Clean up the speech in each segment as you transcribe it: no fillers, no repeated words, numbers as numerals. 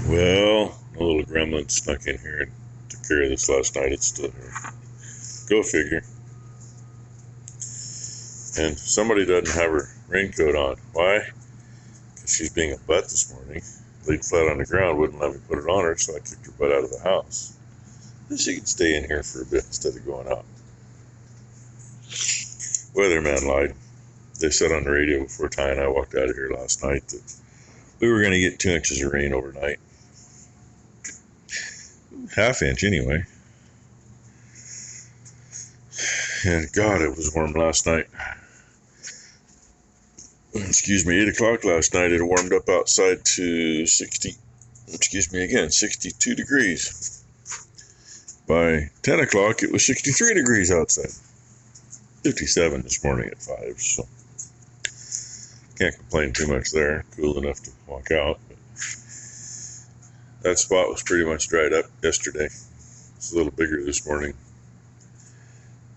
Well, a little gremlin snuck in here and took care of this last night. It's still here. Go figure. And somebody doesn't have her raincoat on. Why? Because she's being a butt this morning. Laid flat on the ground, wouldn't let me put it on her, so I kicked her butt out of the house. Then she could stay in here for a bit instead of going out. Weatherman lied. They said on the radio before Ty and I walked out of here last night that we were going to get 2 inches of rain overnight. Half inch anyway. And God, it was warm last night. Excuse me, 8 o'clock last night, it warmed up outside to 62 degrees. By 10 o'clock, it was 63 degrees outside. 57 this morning at 5, so can't complain too much there. Cool enough to walk out. But that spot was pretty much dried up yesterday. It's a little bigger this morning.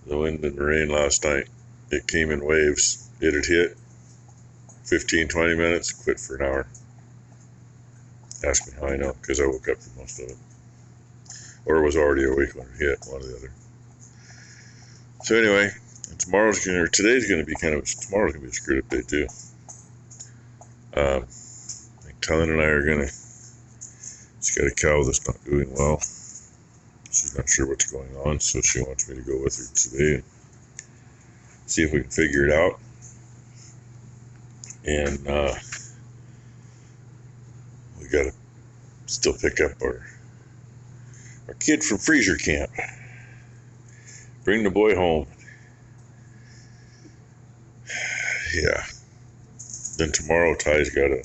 The wind and the rain last night, it came in waves. It had hit 15-20 minutes, quit for an hour. Ask me how I know, because I woke up for most of it. Or was already awake when it hit, one or the other. So anyway, tomorrow's going to be a screwed up day too. I think Tylen and I are going to, she's got a cow that's not doing well. She's not sure what's going on, so she wants me to go with her today and see if we can figure it out. And we got to still pick up our kid from freezer camp. Bring the boy home. Yeah. Then tomorrow Ty's got to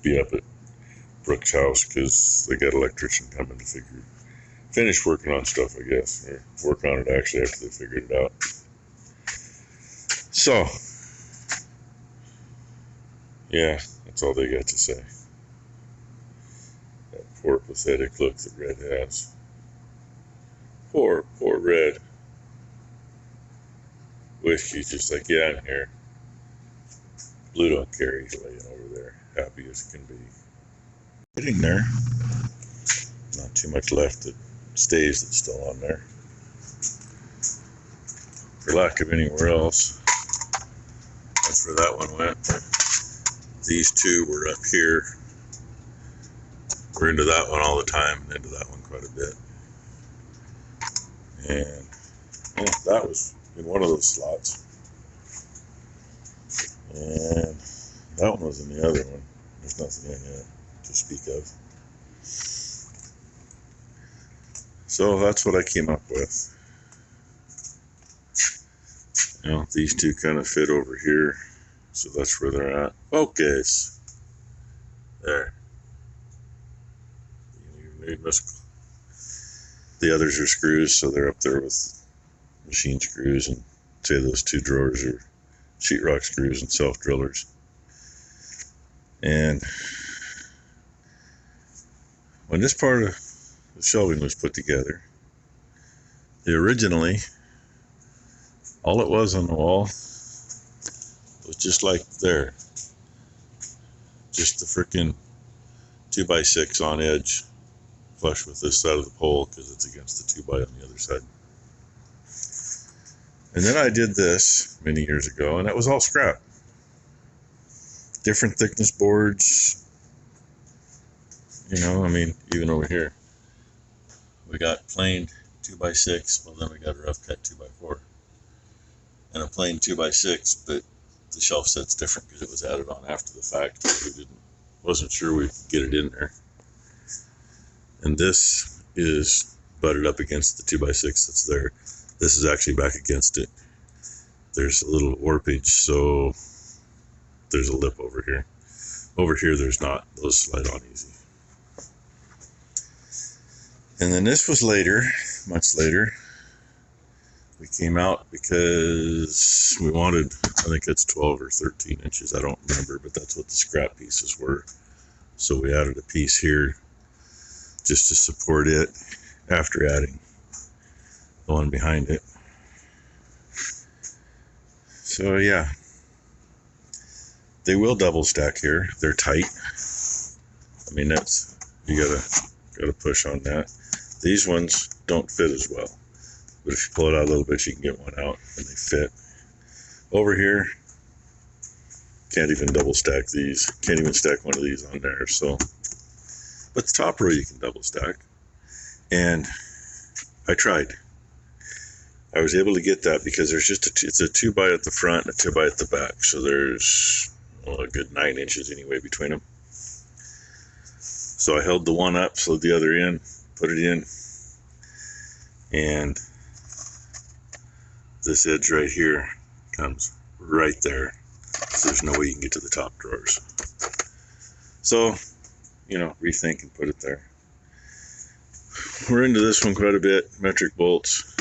be up at Brooke's house because they got an electrician coming to finish working on stuff, I guess, or work on it actually after they figured it out. So, yeah, that's all they got to say. That poor pathetic look that Red has. Poor Red. Wish he's just like, yeah, I'm here. Blue don't care, he's laying over there, happy as can be. Sitting there. Not too much left that stays that's still on there. For lack of anywhere else. That's where that one went. These two were up here. We're into that one all the time and into that one quite a bit. And that was in one of those slots. And that one was in the other one. There's nothing in here to speak of. So that's what I came up with. You know, these two kind of fit over here. So that's where they're at. Focus. There. The others are screws, so they're up there with machine screws, and say those two drawers are sheetrock screws and self-drillers. And when this part of the shelving was put together, originally all it was on the wall was just like there, just the freaking 2x6 on edge, flush with this side of the pole because it's against the 2x on the other side. And then I did this many years ago, and that was all scrap. Different thickness boards. You know, I mean, even over here, we got plain 2x6. Well, then we got a rough cut 2x4, and a plain 2x6. But the shelf set's different because it was added on after the fact. We wasn't sure we could get it in there. And this is butted up against the 2x6 that's there. This is actually back against it. There's a little warpage, so there's a lip over here. Over here, there's not. Those slide on easy. And then this was later, much later. We came out because we wanted, I think it's 12 or 13 inches. I don't remember, but that's what the scrap pieces were. So we added a piece here just to support it after adding the one behind it. So yeah, they will double stack here. They're tight. I mean, that's You gotta push on that. These ones don't fit as well, but if you pull it out a little bit, you can get one out and they fit. Over here, can't even double stack these. Can't even stack one of these on there. So, but the top row you can double stack, and I tried. I was able to get that because there's just it's a 2x at the front and a 2x at the back, so there's a good 9 inches anyway between them. So I held the one up, slid the other in, put it in, and this edge right here comes right there, so there's no way you can get to the top drawers. So, rethink and put it there. We're into this one quite a bit. Metric bolts.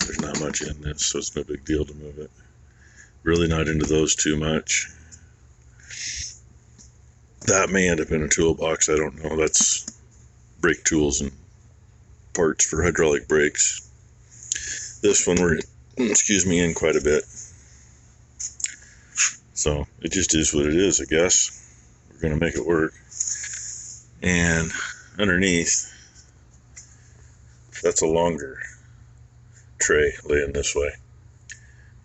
There's not much in this, so it's no big deal to move it. Really not into those too much. That may end up in a toolbox, I don't know. That's brake tools and parts for hydraulic brakes. This one we're, in quite a bit. So it just is what it is, I guess. We're going to make it work. And underneath, that's a longer tray laying this way,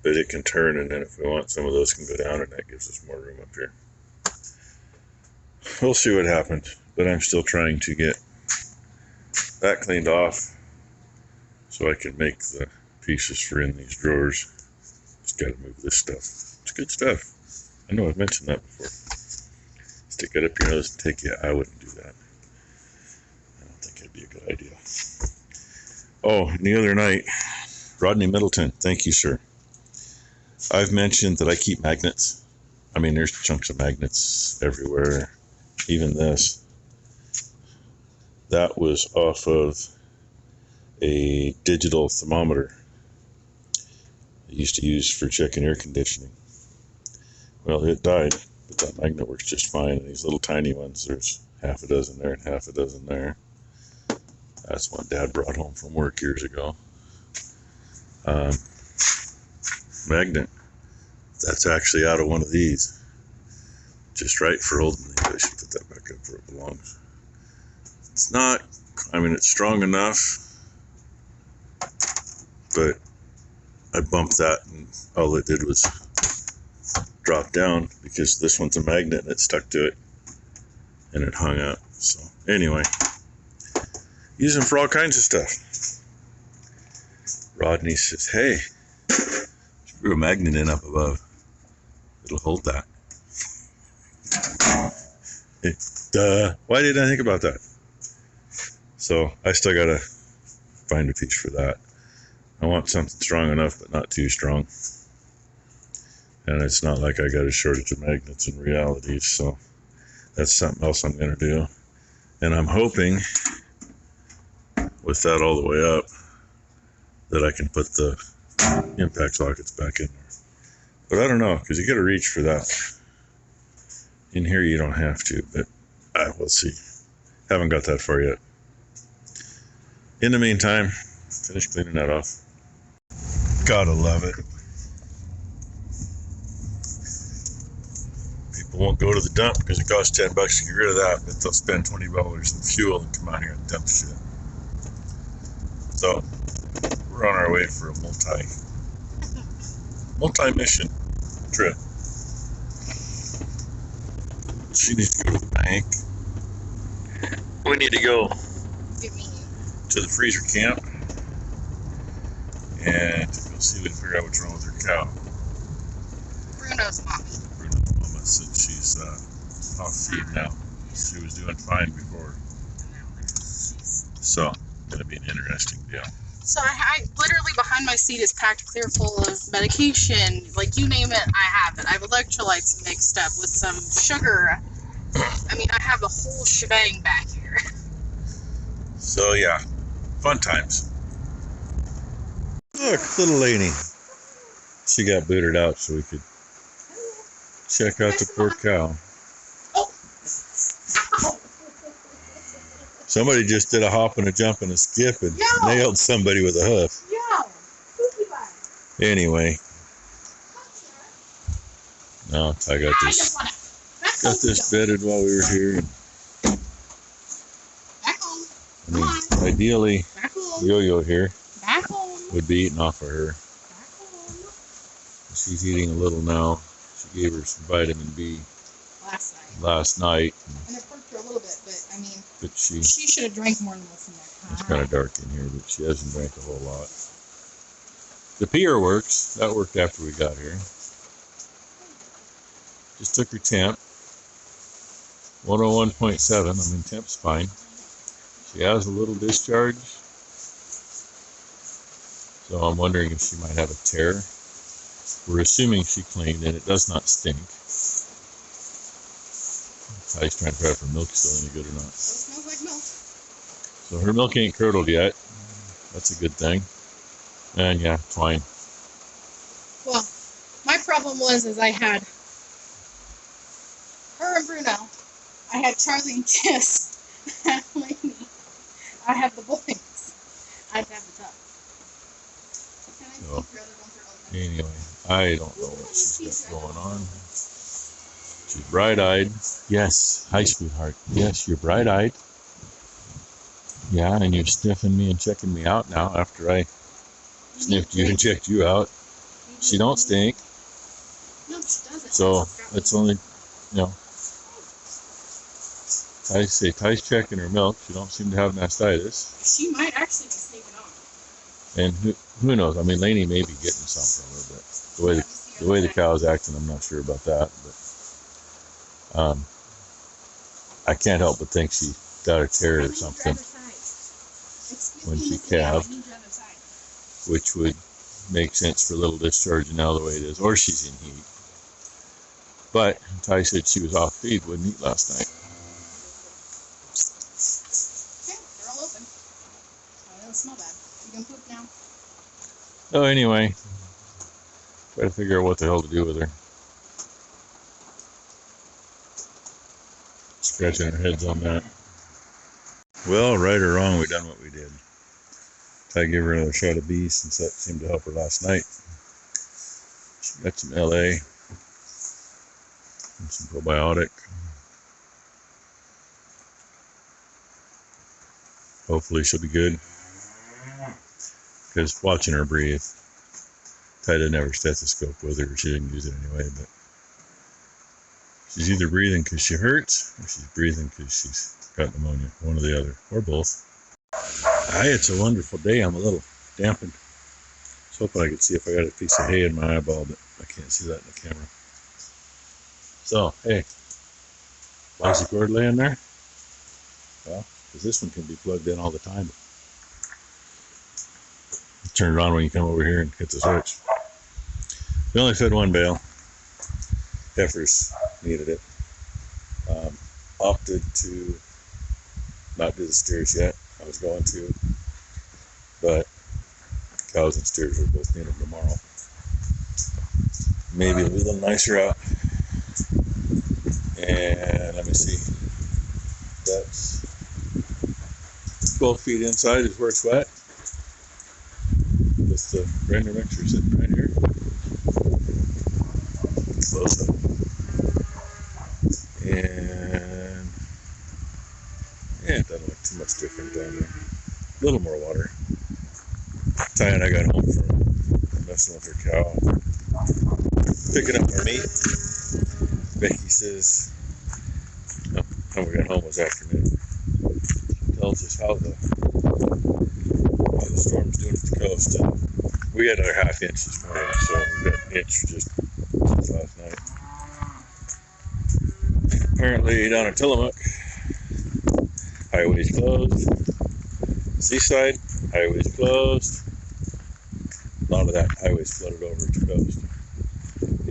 but it can turn, and then if we want, some of those can go down, and that gives us more room up here. We'll see what happens, but I'm still trying to get that cleaned off so I can make the pieces for in these drawers. Just got to move this stuff. It's good stuff. I know I've mentioned that before. Stick it up your nose and take it. I wouldn't do that. I don't think it'd be a good idea. Oh, and the other night, Rodney Middleton, thank you, sir. I've mentioned that I keep magnets. I mean, there's chunks of magnets everywhere. Even this. That was off of a digital thermometer I used to use for checking air conditioning. Well, it died, but that magnet works just fine. And these little tiny ones, there's half a dozen there and half a dozen there. That's one Dad brought home from work years ago. Magnet. That's actually out of one of these. Just right for holding these. I should put that back up where it belongs. It's not, it's strong enough, but I bumped that and all it did was drop down because this one's a magnet and it stuck to it and it hung up. So anyway, use them for all kinds of stuff. Rodney says, hey, screw a magnet in up above. It'll hold that. Why didn't I think about that? So I still gotta find a piece for that. I want something strong enough, but not too strong. And it's not like I got a shortage of magnets in reality, so that's something else I'm gonna do. And I'm hoping, with that all the way up, that I can put the impact sockets back in there. But I don't know, because you gotta reach for that. In here you don't have to, but we'll see. Haven't got that far yet. In the meantime, finish cleaning that off. Gotta love it. People won't go to the dump because it costs $10 to get rid of that, but they'll spend $20 in fuel and come out here and dump shit. So we're on our way for a multi-mission trip. She needs to go to the bank. We need to go to the freezer camp and go see if we can figure out what's wrong with her cow. Bruno's mama said she's off feed now. She was doing fine before. So, gonna be an interesting deal. So I literally behind my seat is packed clear full of medication. Like you name it, I have it. I have electrolytes mixed up with some sugar. I mean, I have the whole shebang back here. So yeah, fun times. Look, little lady. She got booted out so we could check out the poor cow. Somebody just did a hop and a jump and a skip and nailed somebody with a hoof. Anyway. No, I got this bedded while we were here. Ideally, Back home. Yo-Yo here Back home. would be eating off of her. Back home. She's eating a little now. She gave her some vitamin B Last night. and And it perked her a little bit, but I mean, but she she should have drank more than what's in there. it's kind of dark in here, but she hasn't drank a whole lot. The peer works. That worked after we got here. Just took her temp. 101.7. I mean, temp's fine. She has a little discharge. So I'm wondering if she might have a tear. We're assuming she cleaned and it does not stink. Ty's trying to figure out if her milk's still any good or not. It smells like milk. So her milk ain't curdled yet. That's a good thing. And yeah, twine. Well, my problem was I had her and Bruno. I had Charlie and Kiss. I had Lainey. I had the boys. I had to have the tub. Can I So, keep your other one for anyway, I don't know what she's got going on. She's bright-eyed. Yes. Hi, sweetheart. Yes, you're bright-eyed. Yeah, and you're sniffing me and checking me out now after I sniffed you and checked you out. She don't stink. No, she doesn't. So it's only, you know, Ty's checking her milk. She don't seem to have mastitis. She might actually be sneaking on. And who knows? I mean, Lainey may be getting some from her, but the way the cow's acting, I'm not sure about that. But I can't help but think she got a tear or something when she calved, which would make sense for a little discharge now the way it is, or she's in heat. But Ty said she was off feed, wouldn't eat last night. Okay, they're all open. Oh, they don't smell bad. You can poop now. So anyway, try to figure out what the hell to do with her. Scratching our heads on that. Well, right or wrong, we done what we did. Ty gave her another shot of B since that seemed to help her last night. She got some LA and some probiotic. Hopefully she'll be good. Because watching her breathe, Ty didn't have her stethoscope with her. She didn't use it anyway, but she's either breathing because she hurts or she's breathing because she's got pneumonia. One or the other, or both. Hi, it's a wonderful day. I'm a little dampened. I was hoping I could see if I got a piece of hay in my eyeball, but I can't see that in the camera. So, hey, why's the cord laying there? Well, because this one can be plugged in all the time. Turn it on when you come over here and hit the switch. We only fed one bale. Heifers needed it. Opted to not do the steers yet. I was going to, but cows and steers will both need them tomorrow. Maybe it'll be a little nicer out. And let me see. That's 12 feet inside is where it's wet. With the grinder mixer sitting right here. Close up. And yeah, it doesn't look too much different down there. A little more water. Ty and I got home from messing with her cow, picking up our meat. Becky says, no, when we got home was afternoon. She tells us how the storm's doing at the coast. We had our half inch this morning, so we got an inch just since last night. Apparently down at Tillamook, highway's closed. Seaside, highway's closed. A lot of that highway's flooded over to the coast.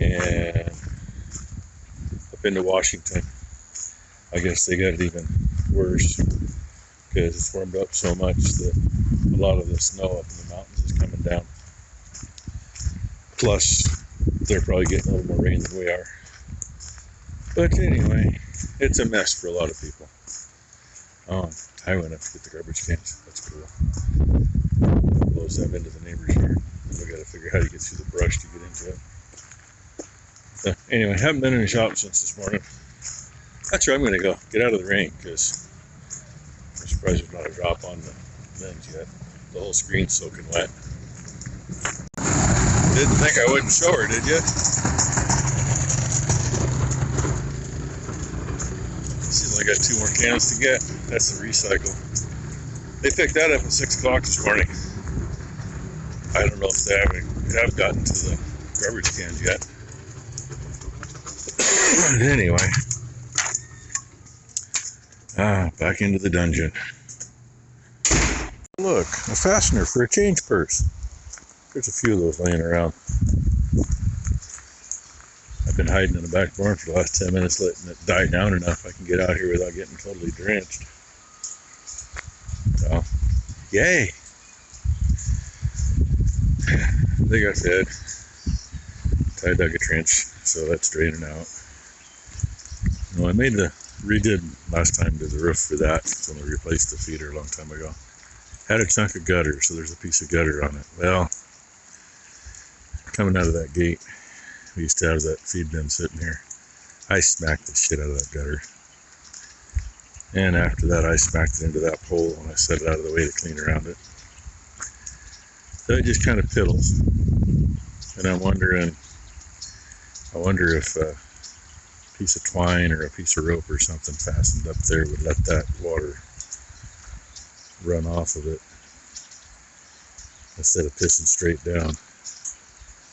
And up into Washington, I guess they got it even worse because it's warmed up so much that a lot of the snow up in the mountains is coming down. Plus, they're probably getting a little more rain than we are. But anyway, it's a mess for a lot of people. I went up to get the garbage cans. That's cool. Blows them into the neighbor's yard. We got to figure out how to get through the brush to get into it. So anyway, haven't been in the shop since this morning. That's where I'm going to go. Get out of the rain because I'm surprised there's not a drop on the lens yet. The whole screen's soaking wet. Didn't think I wouldn't show her, did you? She's only got 2 more cans to get. That's the recycle. They picked that up at 6 o'clock this morning. I don't know if they have gotten to the garbage cans yet. But anyway. Back into the dungeon. Look, a fastener for a change purse. There's a few of those laying around. I've been hiding in the back barn for the last 10 minutes, letting it die down enough I can get out here without getting totally drenched. So, yay! They got fed. Ty dug a trench, so that's draining out. I redid last time to the roof for that when we replaced the feeder a long time ago. Had a chunk of gutter, so there's a piece of gutter on it. Well, coming out of that gate, we used to have that feed bin sitting here. I smacked the shit out of that gutter. And after that, I smacked it into that pole and I set it out of the way to clean around it. So it just kind of piddles. And I wonder if a piece of twine or a piece of rope or something fastened up there would let that water run off of it instead of pissing straight down.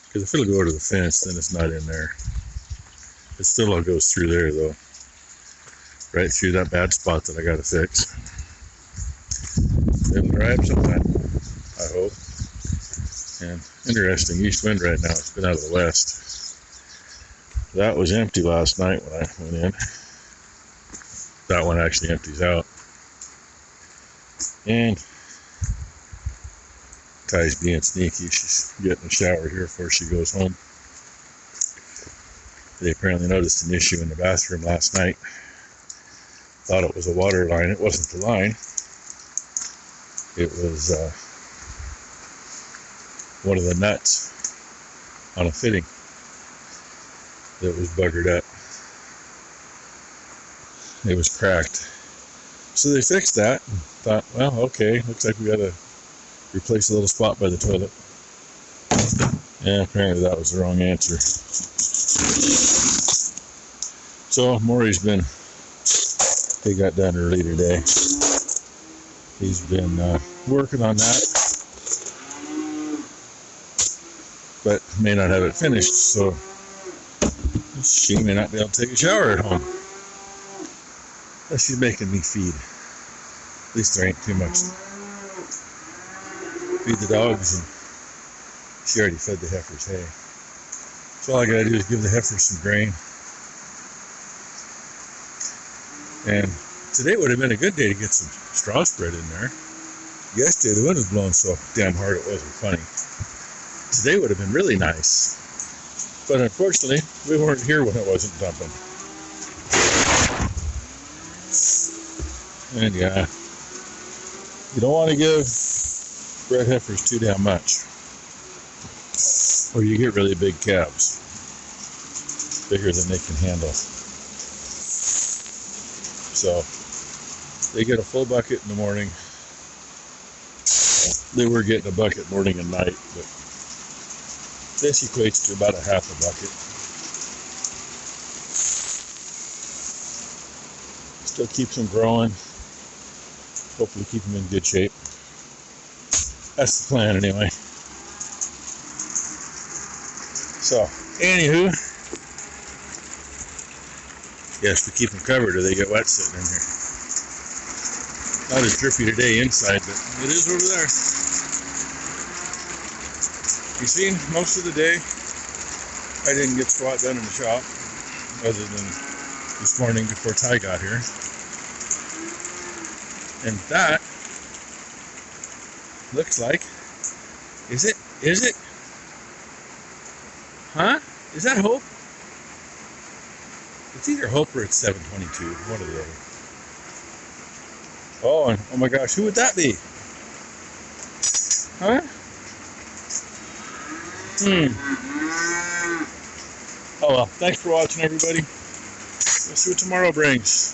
Because if it'll go to the fence, then it's not in there. It still all goes through there though. Right through that bad spot that I gotta fix. It'll dry up sometime, I hope. And interesting, east wind right now. It's been out of the west. That was empty last night when I went in. That one actually empties out. And Ty's being sneaky. She's getting a shower here before she goes home. They apparently noticed an issue in the bathroom last night. Thought it was a water line. It wasn't the line. It was one of the nuts on a fitting that was buggered up. It was cracked. So they fixed that and thought, well, okay, looks like we gotta replace a little spot by the toilet. And apparently that was the wrong answer. So Maury's he got done early today. He's been working on that, but may not have it finished, so she may not be able to take a shower at home. But she's making me feed. At least there ain't too much to feed the dogs, and she already fed the heifers hay. So all I gotta do is give the heifers some grain. And today would have been a good day to get some straw spread in there. Yesterday the wind was blowing so damn hard it wasn't funny. Today would have been really nice. But unfortunately, we weren't here when it wasn't dumping. And yeah, you don't want to give bred heifers too damn much, or you get really big calves, bigger than they can handle. So they get a full bucket in the morning. They were getting a bucket morning and night, but this equates to about a half a bucket. Still keeps them growing. Hopefully keep them in good shape. That's the plan anyway. So, anywho, yes, we keep them covered or they get wet sitting in here. Not as drippy today inside, but it is over there. You seen, most of the day, I didn't get squat done in the shop, other than this morning before Ty got here. And that looks like, is it? Huh? Is that Hope? It's either Hope or it's 722, one or the other. Oh, and oh my gosh, who would that be? Huh? Oh well, thanks for watching, everybody. We'll see what tomorrow brings.